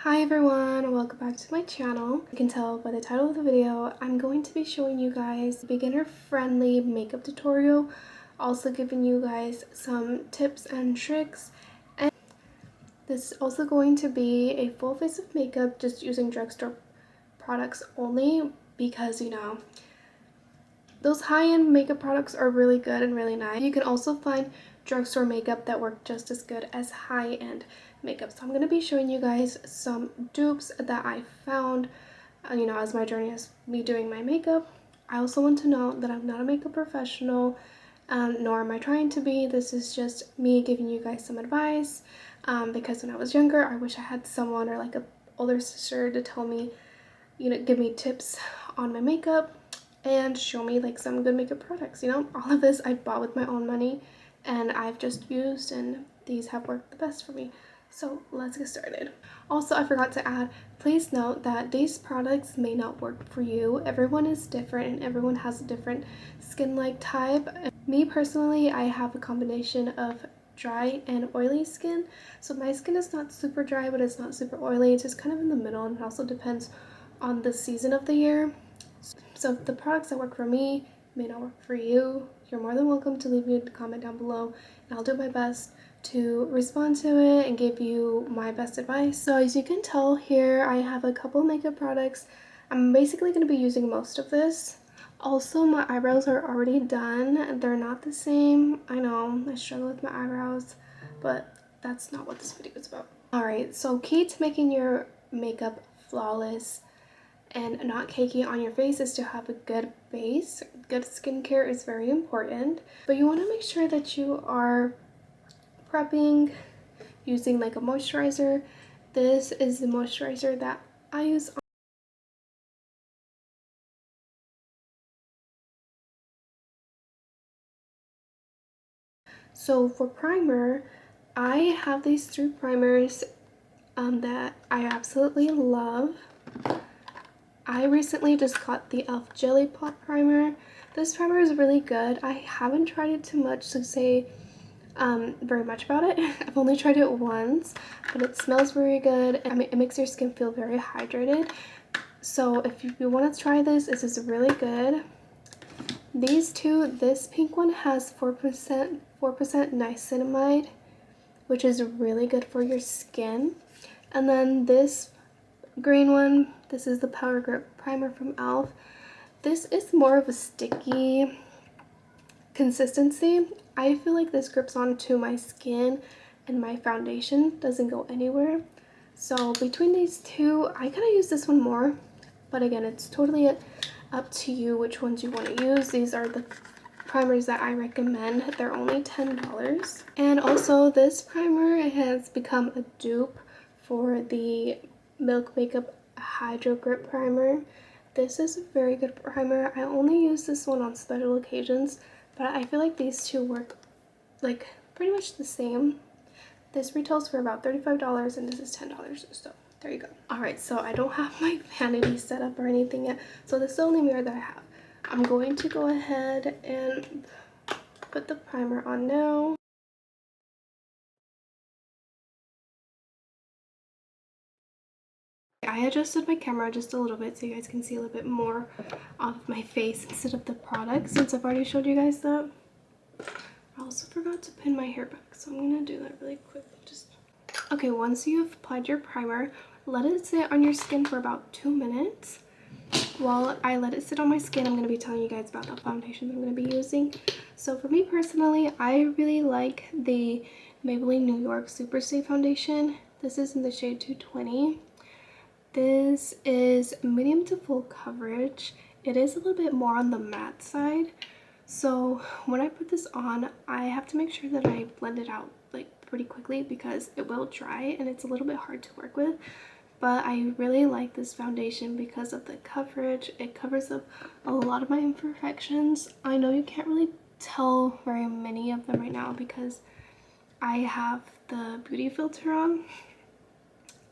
Hi everyone, welcome back to my channel. You can tell by the title of the video, I'm going to be showing you guys a beginner-friendly makeup tutorial, also giving you guys some tips and tricks. And this is also going to be a full face of makeup just using drugstore products only because, you know, those high-end makeup products are really good and really nice. You can also find drugstore makeup that work just as good as high-end makeup. So I'm going to be showing you guys some dupes that I found, as my journey as me doing my makeup. I also want to know that I'm not a makeup professional, nor am I trying to be. This is just me giving you guys some advice, because when I was younger, I wish I had someone or like a older sister to tell me, give me tips on my makeup and show me like some good makeup products. All of this I bought with my own money and I've just used, and these have worked the best for me. So let's get started. Also, I forgot to add, please note that these products may not work for you. Everyone is different and everyone has a different skin-like type. Me personally, I have a combination of dry and oily skin. So my skin is not super dry, but it's not super oily. It's just kind of in the middle, and it also depends on the season of the year. So if the products that work for me may not work for you, you're more than welcome to leave me a comment down below, and I'll do my best to respond to it and give you my best advice. So as you can tell here, I have a couple makeup products. I'm basically going to be using most of this. Also, my eyebrows are already done. They're not the same. I know, I struggle with my eyebrows, but that's not what this video is about. Alright, so key to making your makeup flawless and not cakey on your face is to have a good base. Good skincare is very important, but you want to make sure that you are prepping using like a moisturizer. This is the moisturizer that I use. So for primer, I have these three primers that I absolutely love. I recently just got the e.l.f. Jelly Pop Primer. This primer is really good. I haven't tried it too much to say very much about it. I've only tried it once, but it smells very good. I mean, it makes your skin feel very hydrated. So if you want to try this, this is really good. These two, this pink one has 4% niacinamide, which is really good for your skin. And then this green one, this is the Power Grip Primer from e.l.f. This is more of a sticky consistency. I feel like this grips onto my skin and my foundation doesn't go anywhere. So between these two, I kind of use this one more, but again, it's totally up to you which ones you want to use. These are the primers that I recommend. They're only $10. And also this primer has become a dupe for the Milk Makeup Hydro Grip Primer. This is a very good primer. I only use this one on special occasions, but I feel like these two work like pretty much the same. This retails for about $35 and this is $10, so there you go. Alright, so I don't have my vanity set up or anything yet, so this is the only mirror that I have. I'm going to go ahead and put the primer on now. I adjusted my camera just a little bit so you guys can see a little bit more of my face instead of the product, since I've already showed you guys that. I also forgot to pin my hair back, so I'm gonna do that really quick. Okay, once you've applied your primer, let it sit on your skin for about 2 minutes. While I let it sit on my skin, I'm going to be telling you guys about the foundation that I'm going to be using. So for me personally, I really like the Maybelline New York Super Stay Foundation. This is in the shade 220. This is medium to full coverage. It is a little bit more on the matte side. So when I put this on, I have to make sure that I blend it out like pretty quickly because it will dry and it's a little bit hard to work with. But I really like this foundation because of the coverage. It covers up a lot of my imperfections. I know you can't really tell very many of them right now because I have the beauty filter on.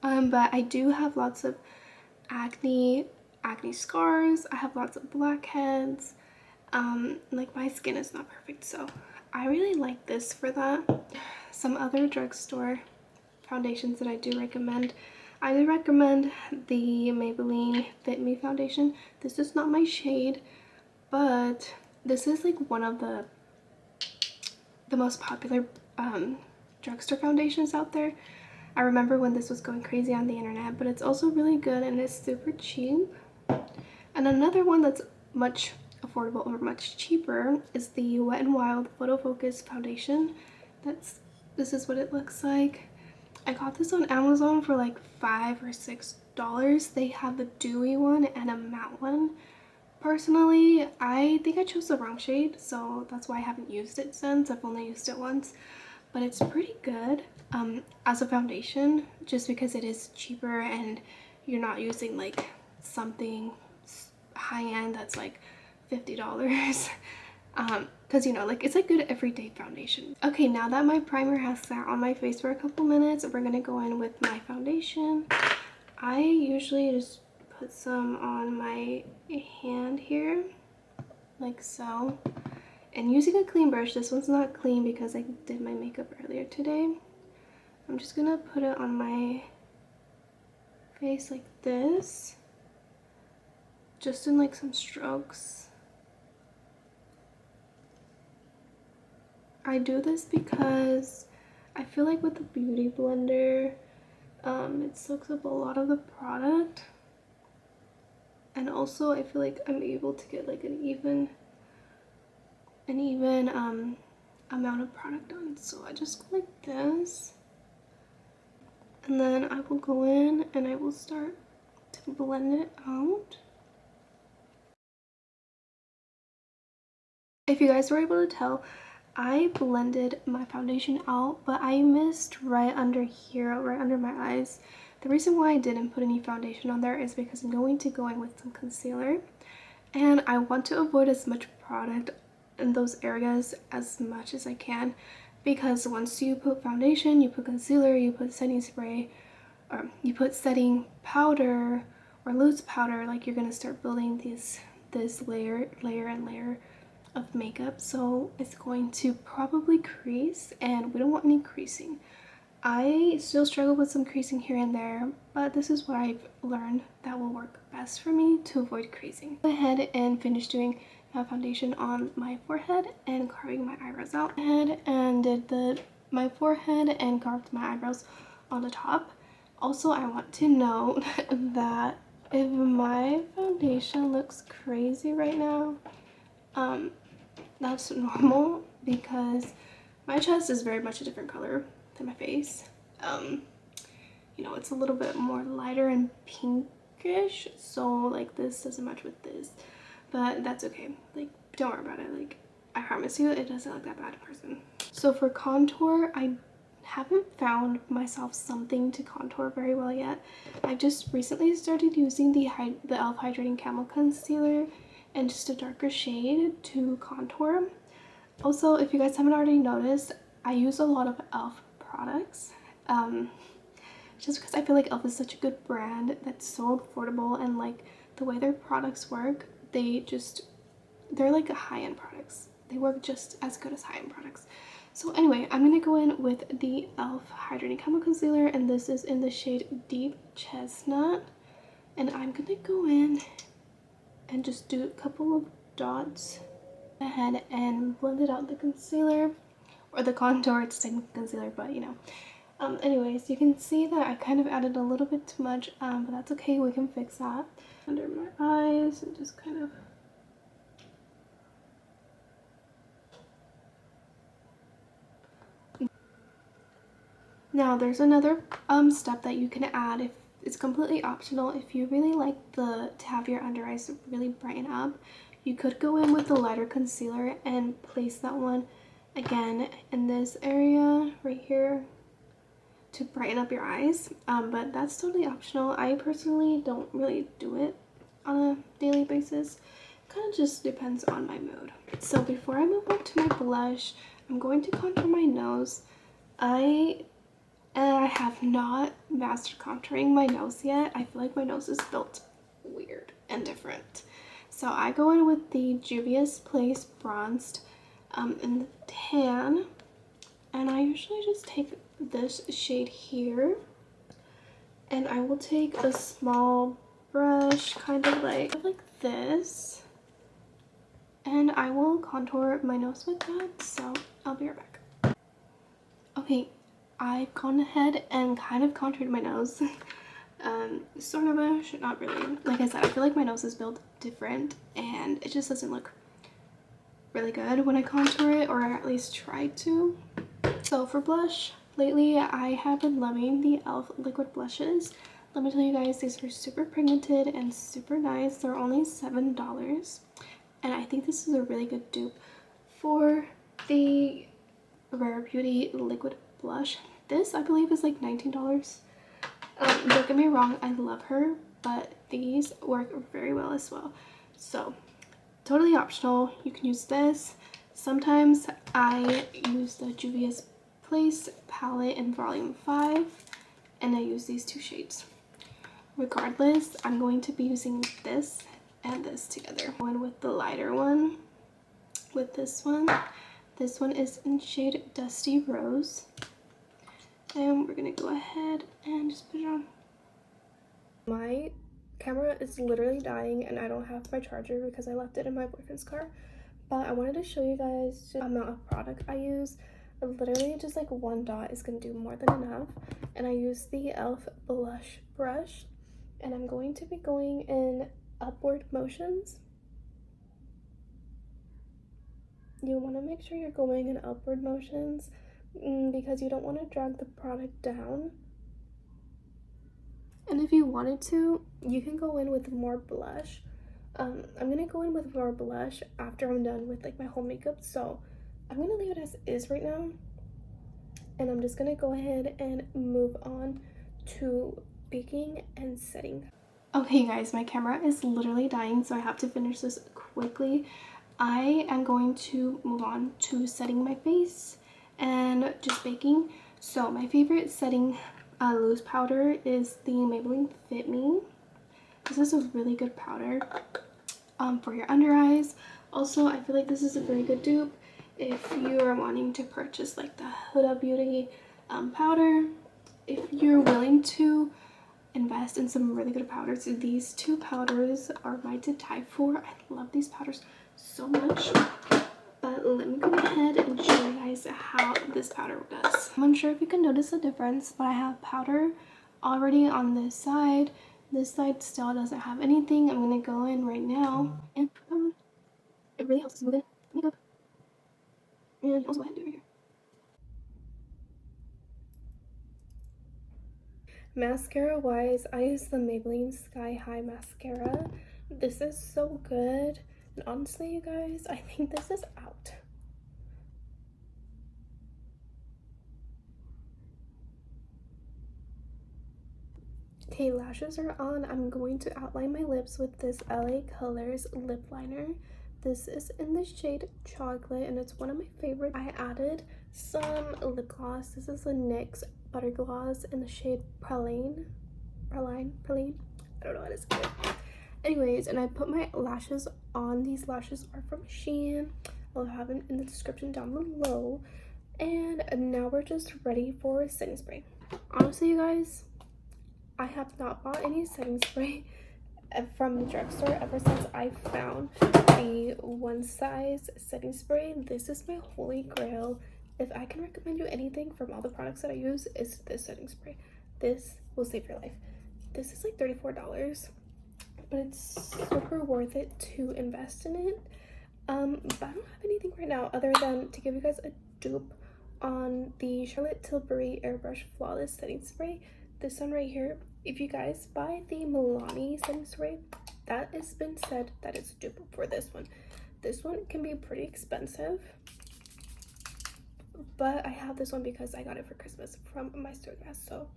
But I do have lots of acne scars. I have lots of blackheads. Like my skin is not perfect, so I really like this for that. Some other drugstore foundations that I do recommend I did recommend the Maybelline Fit Me foundation. This is not my shade, but this is like one of the most popular drugstore foundations out there. I remember when this was going crazy on the internet, but it's also really good and it's super cheap. And another one that's much affordable or much cheaper is the Wet n Wild Photo Focus foundation. This is what it looks like. I got this on Amazon for like $5 or $6. They have the dewy one and a matte one. Personally, I think I chose the wrong shade, so that's why I haven't used it since. I've only used it once, but it's pretty good as a foundation, just because it is cheaper and you're not using like something high-end that's like $50. Because, you know, like, it's a good everyday foundation. Okay, now that my primer has sat on my face for a couple minutes, we're gonna go in with my foundation. I usually just put some on my hand here, like so. And using a clean brush, this one's not clean because I did my makeup earlier today. I'm just gonna put it on my face like this, just in like some strokes. I do this because I feel like with the beauty blender, it soaks up a lot of the product, and also I feel like I'm able to get like an even amount of product on. So I just go like this, and then I will go in and I will start to blend it out. If you guys were able to tell, I blended my foundation out, but I missed right under here, right under my eyes. The reason why I didn't put any foundation on there is because I'm going to go in with some concealer, and I want to avoid as much product in those areas as much as I can, because once you put foundation, you put concealer, you put setting spray, or you put setting powder or loose powder, like you're gonna start building this layer of makeup, so it's going to probably crease, and we don't want any creasing. I still struggle with some creasing here and there, but this is what I've learned that will work best for me to avoid creasing. Go ahead and finish doing foundation on my forehead and carving my eyebrows out. Ahead and did my forehead and carved my eyebrows on the top. Also, I want to note that if my foundation looks crazy right now, that's normal, because my chest is very much a different color than my face. You know, it's a little bit more lighter and pinkish, so like this doesn't match with this, but that's okay. Like, don't worry about it. Like, I promise you, it doesn't look that bad in person. So for contour, I haven't found myself something to contour very well yet. I just recently started using the e.l.f. Hydrating Camo Concealer and just a darker shade to contour. Also, if you guys haven't already noticed, I use a lot of e.l.f. products, just because I feel like e.l.f. is such a good brand that's so affordable, and like the way their products work, they're like high-end products. They work just as good as high-end products. So anyway, I'm gonna go in with the e.l.f. Hydrating Camo Concealer, and this is in the shade Deep Chestnut, and I'm gonna go in and just do a couple of dots ahead and blended out the concealer, or the contour. It's technically concealer, but you know. Anyways, you can see that I kind of added a little bit too much, but that's okay, we can fix that. Under my eyes, and just kind of now there's another step that you can add. If it's completely optional, if you really like to have your under eyes really brighten up, you could go in with the lighter concealer and place that one again in this area right here to brighten up your eyes, but that's totally optional. I personally don't really do it on a daily basis. Kind of just depends on my mood. So before I move on to my blush, I'm going to contour my nose. I have not mastered contouring my nose yet. I feel like my nose is built weird and different. So I go in with the Juvia's Place Bronzed in the tan, and I usually just take this shade here And I will take a small brush, kind of like this, and I will contour my nose with that, so I'll be right back. Okay, I've gone ahead and kind of contoured my nose. Sort of a, not really. Like I said, I feel like my nose is built different and it just doesn't look really good when I contour it, or at least try to. So for blush, lately I have been loving the e.l.f. liquid blushes. Let me tell you guys, these are super pigmented and super nice. They're only $7, and I think this is a really good dupe for the Rare Beauty liquid blush. This I believe is like $19. Don't get me wrong, I love her, but these work very well as well. So totally optional. You can use this. Sometimes I use the Juvia's Place palette in Volume 5, and I use these two shades. Regardless, I'm going to be using this and this together. One with the lighter one with this one. This one is in shade Dusty Rose. And we're gonna go ahead and just put it on. My camera is literally dying and I don't have my charger because I left it in my boyfriend's car. But I wanted to show you guys the amount of product I use. Literally just like one dot is gonna do more than enough. And I use the e.l.f. blush brush, and I'm going to be going in upward motions. You want to make sure you're going in upward motions because you don't want to drag the product down. And if you wanted to, you can go in with more blush. I'm gonna go in with more blush after I'm done with like my whole makeup, so I'm gonna leave it as is right now, and I'm just gonna go ahead and move on to baking and setting. Okay guys, my camera is literally dying, so I have to finish this quickly. I am going to move on to setting my face and just baking. So my favorite setting loose powder is the Maybelline Fit Me. This is a really good powder for your under eyes. Also, I feel like this is a very good dupe if you are wanting to purchase like the Huda Beauty powder. If you're willing to invest in some really good powders, these two powders are mine to die for. I love these powders so much. But let me go ahead and show you guys how this powder does. I'm unsure if you can notice the difference, but I have powder already on this side. This side still doesn't have anything. I'm gonna go in right now and it really helps smooth makeup. And also go ahead and do it right here. Mascara wise, I use the Maybelline Sky High mascara. This is so good, and honestly you guys, I think this is out. Okay, lashes are on. I'm going to outline my lips with this LA Colors lip liner. This is in the shade Chocolate, and it's one of my favorites. I added some lip gloss. This is the NYX Butter Gloss in the shade Praline. I don't know how to say it. Anyways, and I put my lashes on. These lashes are from SHEIN. I'll have them in the description down below. And now we're just ready for setting spray. Honestly, you guys, I have not bought any setting spray from the drugstore ever since I found the one size setting spray. This is my holy grail. If I can recommend you anything from all the products that I use, is this setting spray. This will save your life. This is like $34, but it's super worth it to invest in it. But I don't have anything right now other than to give you guys a dupe on the Charlotte Tilbury Airbrush Flawless Setting Spray. This one right here, if you guys buy the Milani setting spray, that has been said that it's a dupe for this one. This one can be pretty expensive, but I have this one because I got it for Christmas from my store guest, so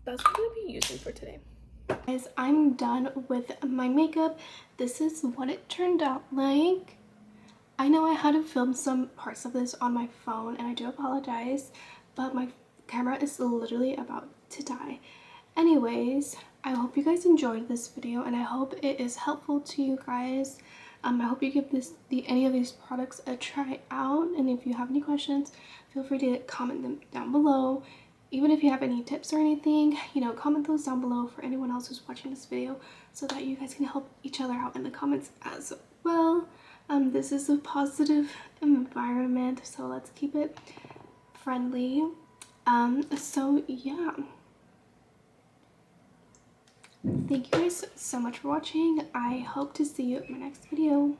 that's what I'm gonna be using for today. Guys, I'm done with my makeup. This is what it turned out like. I know I had to film some parts of this on my phone, and I do apologize, but my camera is literally about to die. Anyways, I hope you guys enjoyed this video, and I hope it is helpful to you guys. I hope you give any of these products a try out, and if you have any questions, feel free to comment them down below. even if you have any tips or anything, you know, comment those down below for anyone else who's watching this video so that you guys can help each other out in the comments as well. This is a positive environment, so let's keep it friendly. So yeah, thank you guys so much for watching. I hope to see you in my next video.